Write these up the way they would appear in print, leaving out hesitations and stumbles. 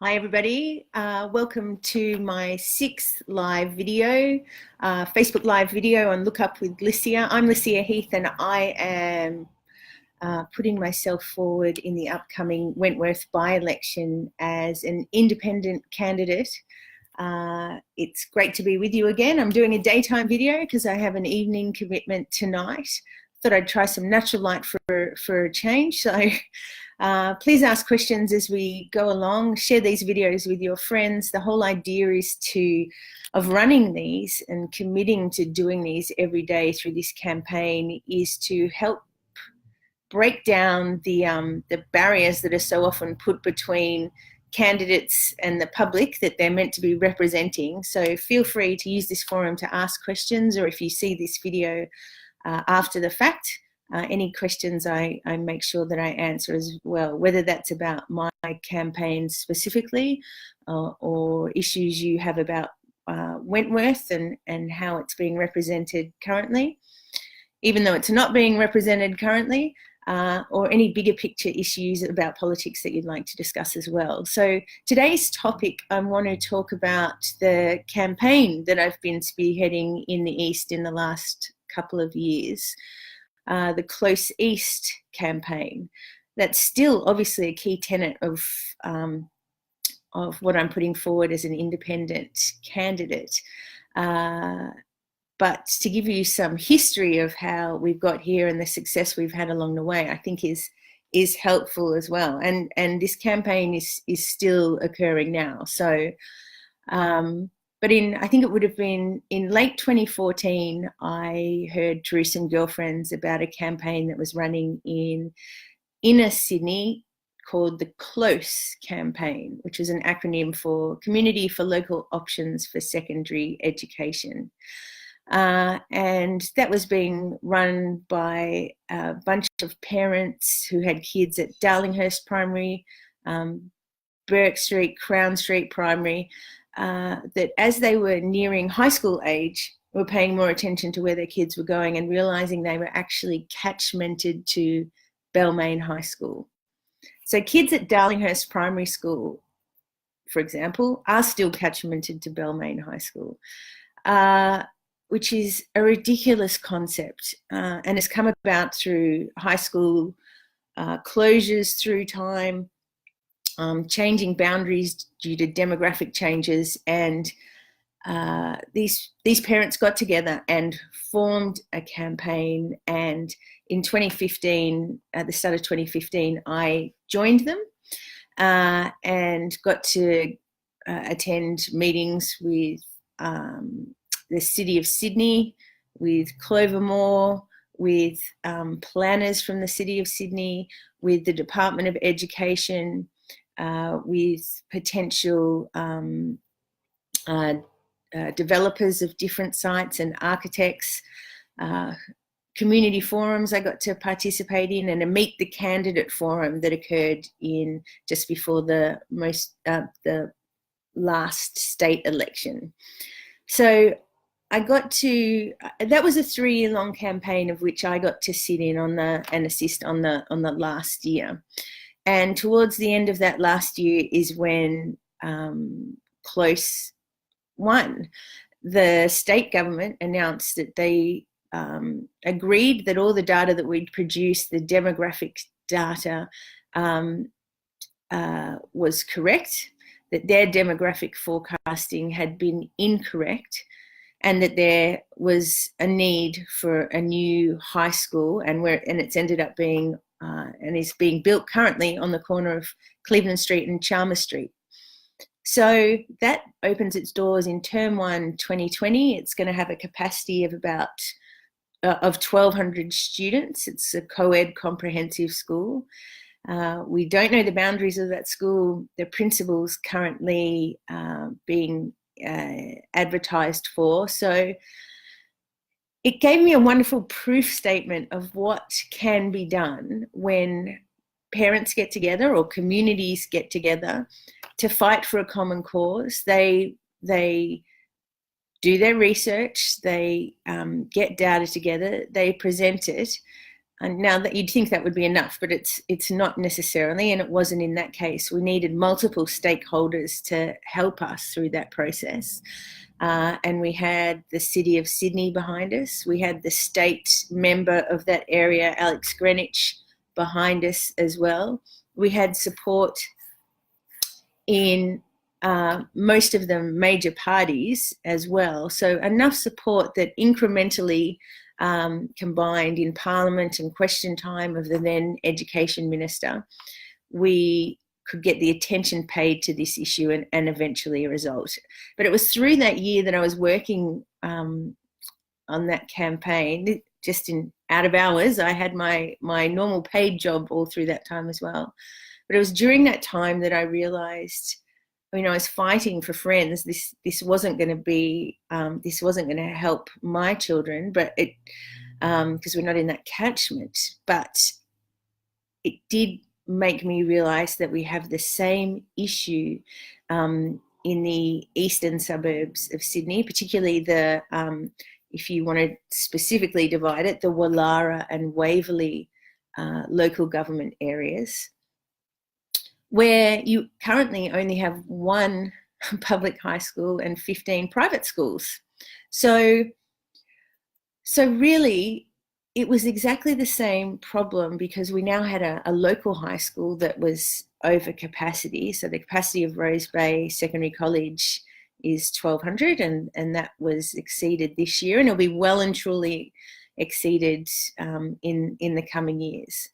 Hi everybody, welcome to my 6th live video, Facebook live video on Look Up with Licia. I'm Licia.Heath and I am putting myself forward in the upcoming Wentworth by-election as an independent candidate. It's great to be with you again. I'm doing a daytime video because I have an evening commitment tonight. Thought I'd try some natural light for a change. So please ask questions as we go along. Share these videos with your friends. The whole idea is of running these and committing to doing these every day through this campaign is to help break down the barriers that are so often put between candidates and the public that they're meant to be representing. So feel free to use this forum to ask questions, or if you see this video after the fact, any questions I make sure that I answer as well, whether that's about my campaign specifically or issues you have about Wentworth and how it's being represented currently, even though it's not being represented currently, or any bigger picture issues about politics that you'd like to discuss as well. So today's topic, I want to talk about the campaign that I've been spearheading in the East in the last couple of years. The Close East campaign. That's still obviously a key tenet of what I'm putting forward as an independent candidate. But to give you some history of how we've got here and the success we've had along the way, I think is helpful as well. And this campaign is still occurring now. So but I think it would have been in late 2014, I heard through some girlfriends about a campaign that was running in inner Sydney called the CLOSE campaign, which is an acronym for Community for Local Options for Secondary Education. And that was being run by a bunch of parents who had kids at Darlinghurst Primary, Burke Street, Crown Street Primary, that as they were nearing high school age, were paying more attention to where their kids were going and realising they were actually catchmented to Balmain High School. So kids at Darlinghurst Primary School, for example, are still catchmented to Balmain High School, which is a ridiculous concept, and has come about through high school closures through time, changing boundaries due to demographic changes, and these parents got together and formed a campaign. And in 2015, at the start of 2015, I joined them and got to attend meetings with the City of Sydney, with Clovermore, with planners from the City of Sydney, with the Department of Education, with potential developers of different sites and architects, community forums I got to participate in, and a Meet the Candidate forum that occurred in just before the last state election. So I got to, that was a 3-year-long campaign of which I got to sit in on and assist on the last year. And towards the end of that last year is when Close won. The state government announced that they agreed that all the data that we'd produced, the demographic data, was correct, that their demographic forecasting had been incorrect, and that there was a need for a new high school, and it's ended up being and is being built currently on the corner of Cleveland Street and Chalmers Street. So that opens its doors in Term 1 2020. It's going to have a capacity of about 1,200 students. It's a co-ed comprehensive school. We don't know the boundaries of that school. The principal's currently being advertised for. So it gave me a wonderful proof statement of what can be done when parents get together or communities get together to fight for a common cause. They do their research, they get data together, they present it, And now that you'd think that would be enough, but it's not necessarily, and it wasn't in that case. We needed multiple stakeholders to help us through that process. And we had the City of Sydney behind us. We had the state member of that area, Alex Greenwich, behind us as well. We had support in most of the major parties as well. So enough support that incrementally combined in Parliament and question time of the then Education Minister, we could get the attention paid to this issue and eventually a result. But it was through that year that I was working on that campaign, just in out of hours. I had my normal paid job all through that time as well. But it was during that time that I realised, I mean, I was fighting for friends. This wasn't going to be, this wasn't going to help my children, but it, because we're not in that catchment. But it did make me realise that we have the same issue in the eastern suburbs of Sydney, particularly the, if you want to specifically divide it, the Wallara and Waverley local government areas, where you currently only have one public high school and 15 private schools. So really, it was exactly the same problem, because we now had a local high school that was over capacity. So the capacity of Rose Bay Secondary College is 1,200, and that was exceeded this year, and it'll be well and truly exceeded in the coming years.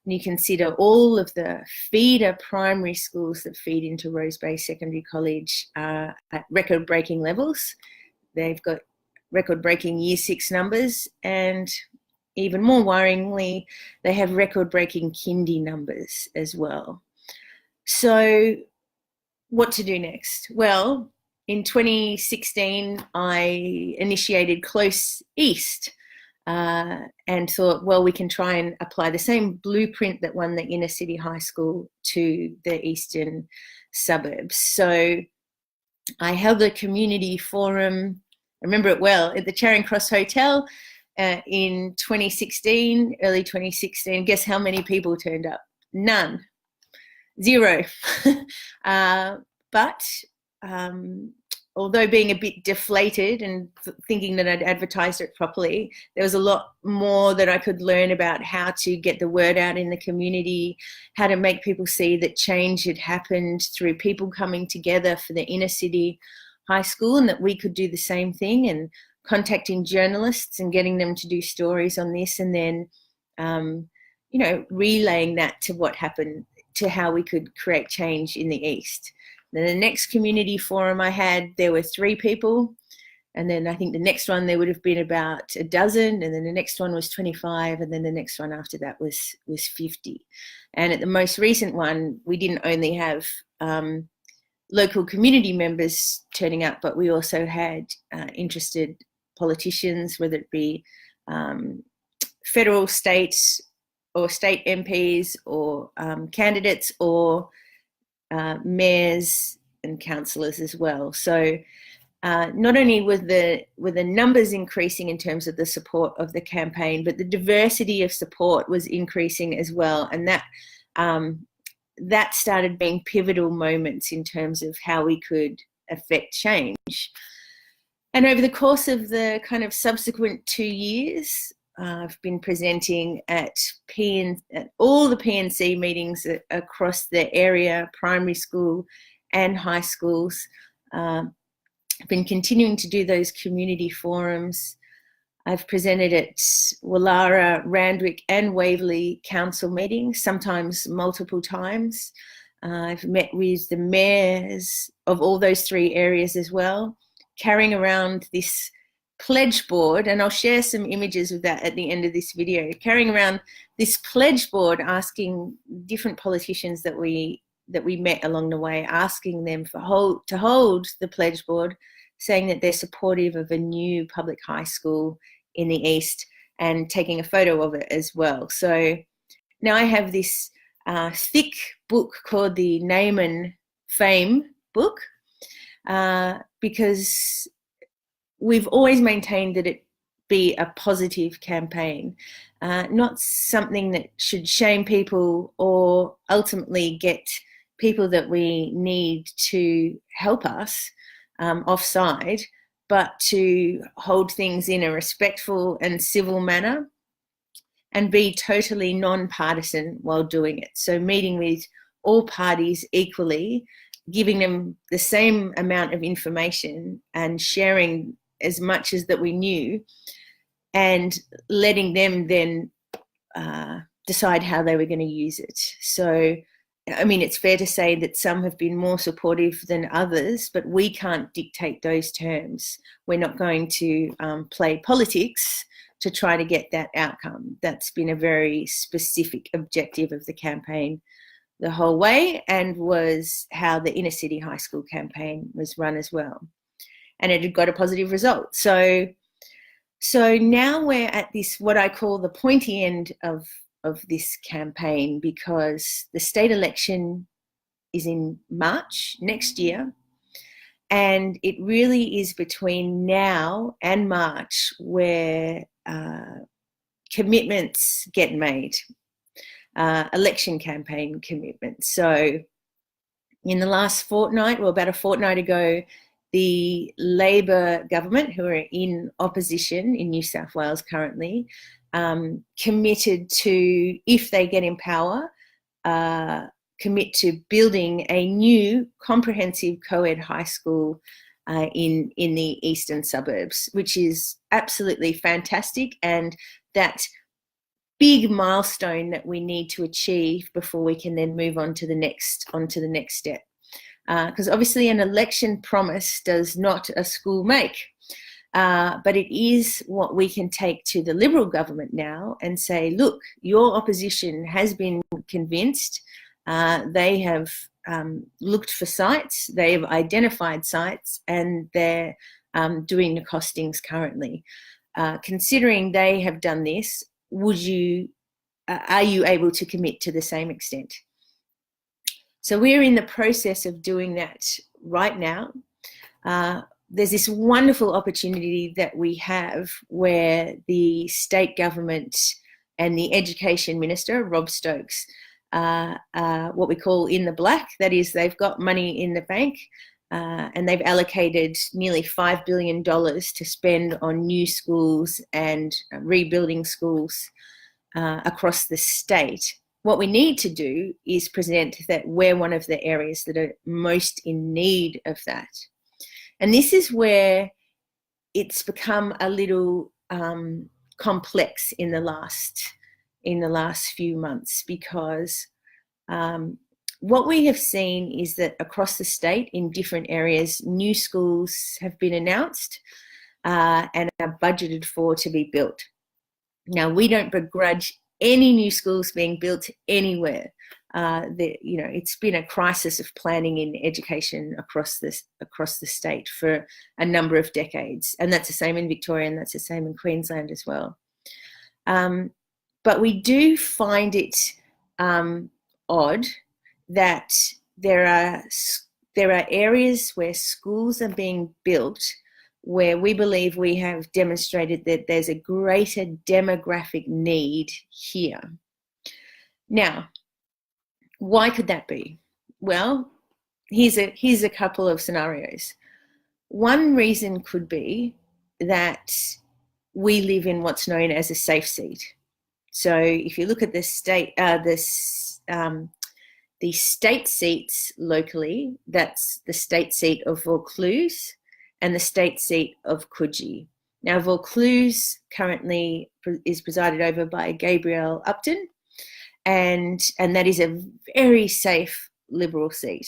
And you consider all of the feeder primary schools that feed into Rose Bay Secondary College at record-breaking levels. They've got record-breaking Year 6 numbers, and even more worryingly, they have record-breaking kindy numbers as well. So what to do next? Well, in 2016, I initiated Close East, and thought, well, we can try and apply the same blueprint that won the inner city high school to the eastern suburbs. So I held a community forum, I remember it well, at the Charing Cross Hotel in 2016, early 2016. Guess how many people turned up? None. Zero. But although being a bit deflated and thinking that I'd advertised it properly, there was a lot more that I could learn about how to get the word out in the community, how to make people see that change had happened through people coming together for the inner city high school, and that we could do the same thing, and contacting journalists and getting them to do stories on this, and then, you know, relaying that to what happened, to how we could create change in the East. Then the next community forum I had, there were 3 people. And then I think the next one, there would have been about a dozen. And then the next one was 25. And then the next one after that was 50. And at the most recent one, we didn't only have local community members turning up, but we also had interested politicians, whether it be federal, states, or state MPs, or candidates, or mayors and councillors as well. So not only were the numbers increasing in terms of the support of the campaign, but the diversity of support was increasing as well. And that started being pivotal moments in terms of how we could affect change. And over the course of the kind of subsequent 2 years, I've been presenting at all the PNC meetings across the area, primary school and high schools. I've been continuing to do those community forums. I've presented at Wallara, Randwick and Waverley council meetings, sometimes multiple times. I've met with the mayors of all those 3 areas as well, carrying around this pledge board, and I'll share some images of that at the end of this video, carrying around this pledge board, asking different politicians that we met along the way, asking them to hold the pledge board, saying that they're supportive of a new public high school in the East, and taking a photo of it as well. So now I have this thick book called the Name and Fame book, because we've always maintained that be a positive campaign, not something that should shame people or ultimately get people that we need to help us offside, but to hold things in a respectful and civil manner and be totally non-partisan while doing it. So meeting with all parties equally, giving them the same amount of information and sharing as much as that we knew, and letting them then decide how they were going to use it. So, I mean, it's fair to say that some have been more supportive than others, but we can't dictate those terms. We're not going to play politics to try to get that outcome. That's been a very specific objective of the campaign the whole way, and was how the inner city high school campaign was run as well. And it had got a positive result. So now we're at this, what I call the pointy end of this campaign, because the state election is in March next year. And it really is between now and March where commitments get made, election campaign commitments. So in the last fortnight, well, about a fortnight ago, the Labor government, who are in opposition in New South Wales currently, committed to, if they get in power, commit to building a new comprehensive co-ed high school in the eastern suburbs, which is absolutely fantastic, and that big milestone that we need to achieve before we can then move on to the next step. Because obviously an election promise does not a school make, but it is what we can take to the Liberal government now and say, look, your opposition has been convinced. They have looked for sites, they've identified sites, and they're doing the costings currently. Considering they have done this, are you able to commit to the same extent? So we're in the process of doing that right now. There's this wonderful opportunity that we have where the state government and the Education Minister, Rob Stokes, what we call in the black. That is, they've got money in the bank, and they've allocated nearly $5 billion to spend on new schools and rebuilding schools across the state. What we need to do is present that we're one of the areas that are most in need of that. And this is where it's become a little complex in the last few months, because what we have seen is that across the state in different areas, new schools have been announced and are budgeted for to be built. Now, we don't begrudge any new schools being built anywhere. It's been a crisis of planning in education across the state for a number of decades, and that's the same in Victoria, and that's the same in Queensland as well. But we do find it odd that there are areas where schools are being built where we believe we have demonstrated that there's a greater demographic need here. Now, why could that be? Well, here's a couple of scenarios. One reason could be that we live in what's known as a safe seat. So if you look at the state seats locally, that's the state seat of Vaucluse and the state seat of Coogee. Now, Vaucluse currently is presided over by Gabrielle Upton, and that is a very safe Liberal seat.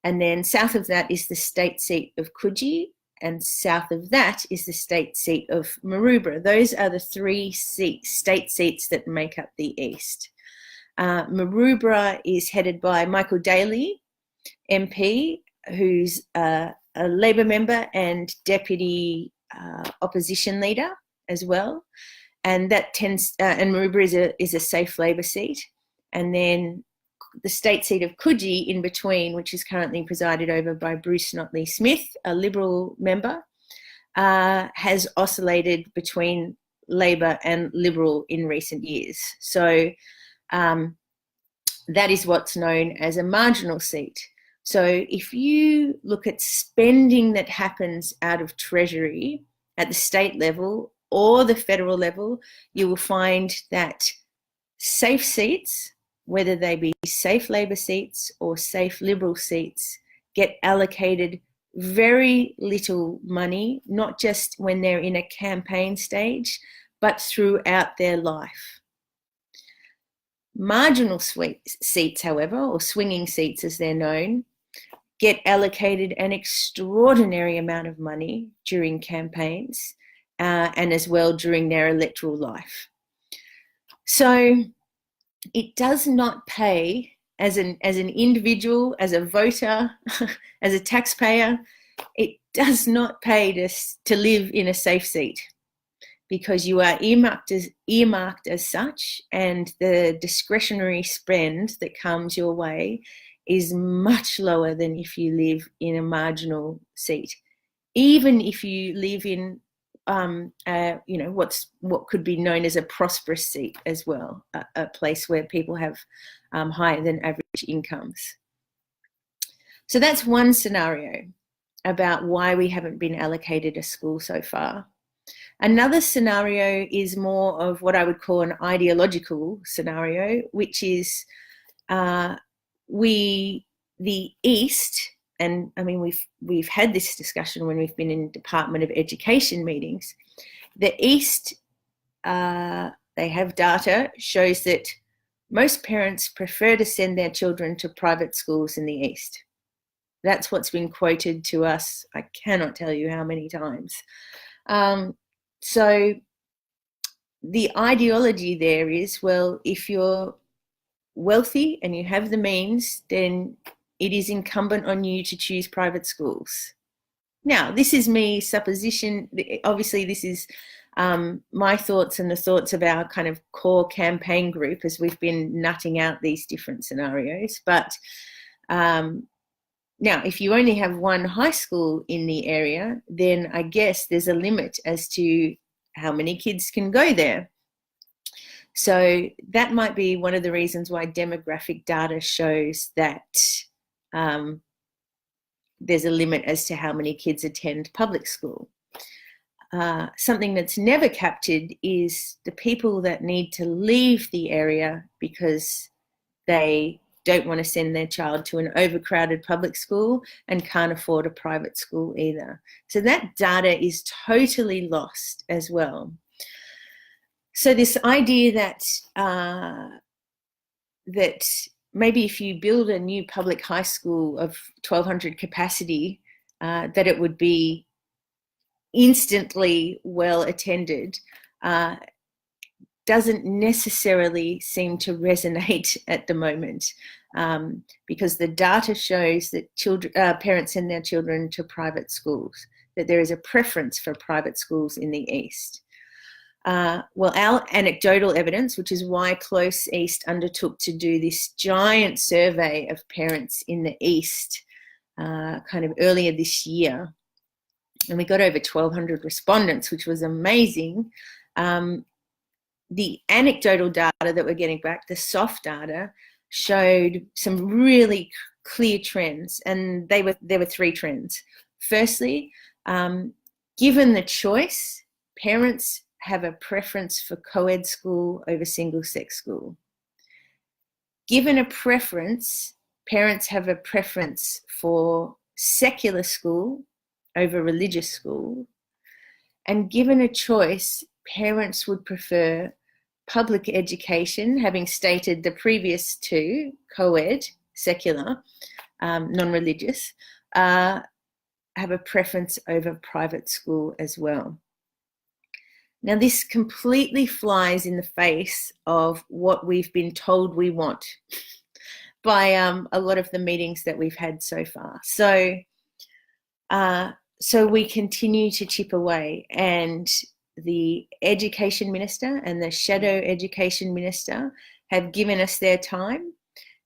And then south of that is the state seat of Coogee, and south of that is the state seat of Maroubra. Those are the three state seats that make up the east. Maroubra is headed by Michael Daly, MP, who's a Labor member and deputy opposition leader as well, and that and Maroubra is a safe Labor seat. And then the state seat of Coogee in between, which is currently presided over by Bruce Notley Smith, a Liberal member, has oscillated between Labor and Liberal in recent years. So that is what's known as a marginal seat. So if you look at spending that happens out of Treasury at the state level or the federal level, you will find that safe seats, whether they be safe Labor seats or safe Liberal seats, get allocated very little money, not just when they're in a campaign stage, but throughout their life. Marginal seats, however, or swinging seats as they're known, get allocated an extraordinary amount of money during campaigns and as well during their electoral life. So it does not pay as an individual, as a voter, as a taxpayer, it does not pay to live in a safe seat, because you are earmarked as such, and the discretionary spend that comes your way is much lower than if you live in a marginal seat. Even if you live in what could be known as a prosperous seat as well, a place where people have higher than average incomes. So that's one scenario about why we haven't been allocated a school so far. Another scenario is more of what I would call an ideological scenario, which is the East, and I mean we've had this discussion when we've been in Department of Education meetings. The East, they have data shows that most parents prefer to send their children to private schools in the East. That's what's been quoted to us. I cannot tell you how many times. So the ideology there is, well, if you're wealthy and you have the means, then it is incumbent on you to choose private schools. Now, this is me supposition. Obviously, this is my thoughts and the thoughts of our kind of core campaign group as we've been nutting out these different scenarios. But now, if you only have one high school in the area, then I guess there's a limit as to how many kids can go there. So that might be one of the reasons why demographic data shows that there's a limit as to how many kids attend public school. Something that's never captured is the people that need to leave the area because they don't want to send their child to an overcrowded public school and can't afford a private school either. So that data is totally lost as well. So this idea that that maybe if you build a new public high school of 1,200 capacity, that it would be instantly well attended, doesn't necessarily seem to resonate at the moment, because the data shows that parents send their children to private schools, that there is a preference for private schools in the East. Well, our anecdotal evidence, which is why Close East undertook to do this giant survey of parents in the East kind of earlier this year, and we got over 1,200 respondents, which was amazing. The anecdotal data that we're getting back, the soft data, showed some really clear trends, and there were three trends. Firstly, given the choice, parents have a preference for co-ed school over single-sex school. Given a preference, parents have a preference for secular school over religious school. And given a choice, parents would prefer public education, having stated the previous two, co-ed, secular, non-religious, have a preference over private school as well. Now, this completely flies in the face of what we've been told we want by a lot of the meetings that we've had so far. So we continue to chip away, and the Education Minister and the Shadow Education Minister have given us their time,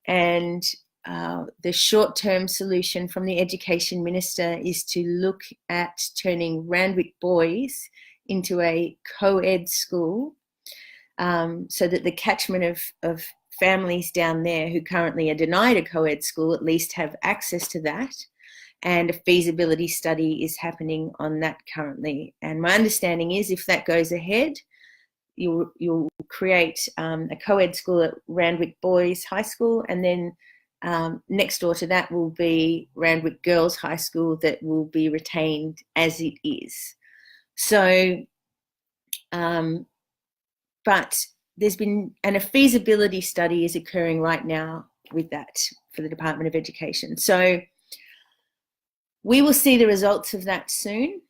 and the short-term solution from the Education Minister is to look at turning Randwick Boys into a co-ed school, so that the catchment of families down there who currently are denied a co-ed school at least have access to that. And a feasibility study is happening on that currently. And my understanding is if that goes ahead, you'll create a co-ed school at Randwick Boys High School, and then next door to that will be Randwick Girls High School that will be retained as it is. So, but there's been, and a feasibility study is occurring right now with that for the Department of Education. So we will see the results of that soon.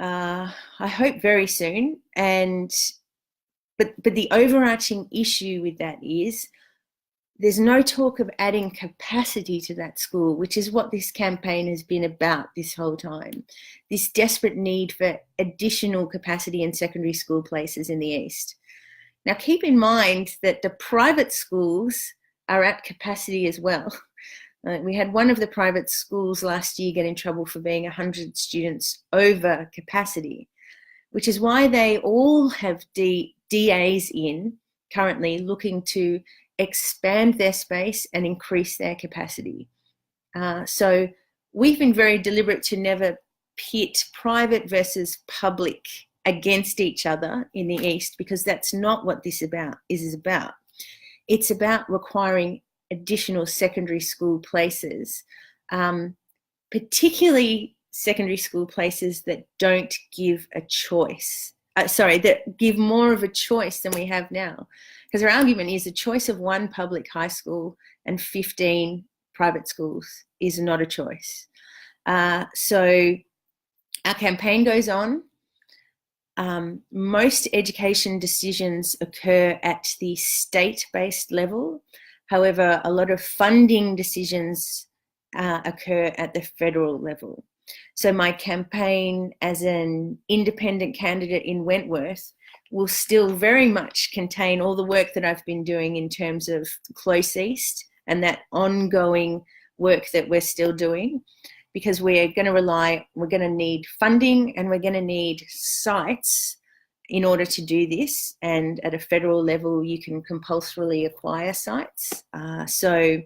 I hope very soon. But the overarching issue with that is there's no talk of adding capacity to that school, which is what this campaign has been about this whole time. This desperate need for additional capacity in secondary school places in the East. Now, keep in mind that the private schools are at capacity as well. We had one of the private schools last year get in trouble for being 100 students over capacity, which is why they all have DAs in currently looking to expand their space and increase their capacity. So we've been very deliberate to never pit private versus public against each other in the East, because that's not what this is about. It's about requiring additional secondary school places, particularly secondary school places that don't give a choice. That give more of a choice than we have now. Because our argument is a choice of one public high school and 15 private schools is not a choice. So our campaign goes on. Most education decisions occur at the state-based level. However, a lot of funding decisions occur at the federal level. So my campaign as an independent candidate in Wentworth will still very much contain all the work that I've been doing in terms of Close East and that ongoing work that we're still doing, because we're going to need funding and we're going to need sites in order to do this. And at a federal level, you can compulsorily acquire sites. So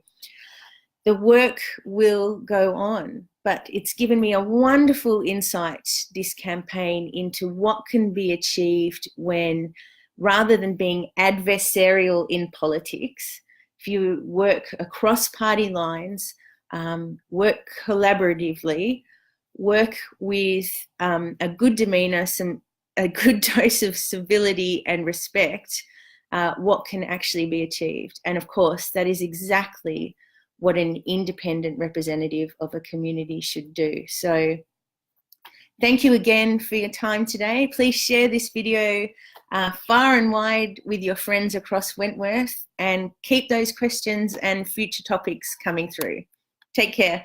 the work will go on, but it's given me a wonderful insight, this campaign, into what can be achieved when, rather than being adversarial in politics, if you work across party lines, work collaboratively, work with a good demeanour, a good dose of civility and respect, what can actually be achieved. And of course, that is exactly what an independent representative of a community should do. So thank you again for your time today. Please share this video far and wide with your friends across Wentworth, and keep those questions and future topics coming through. Take care.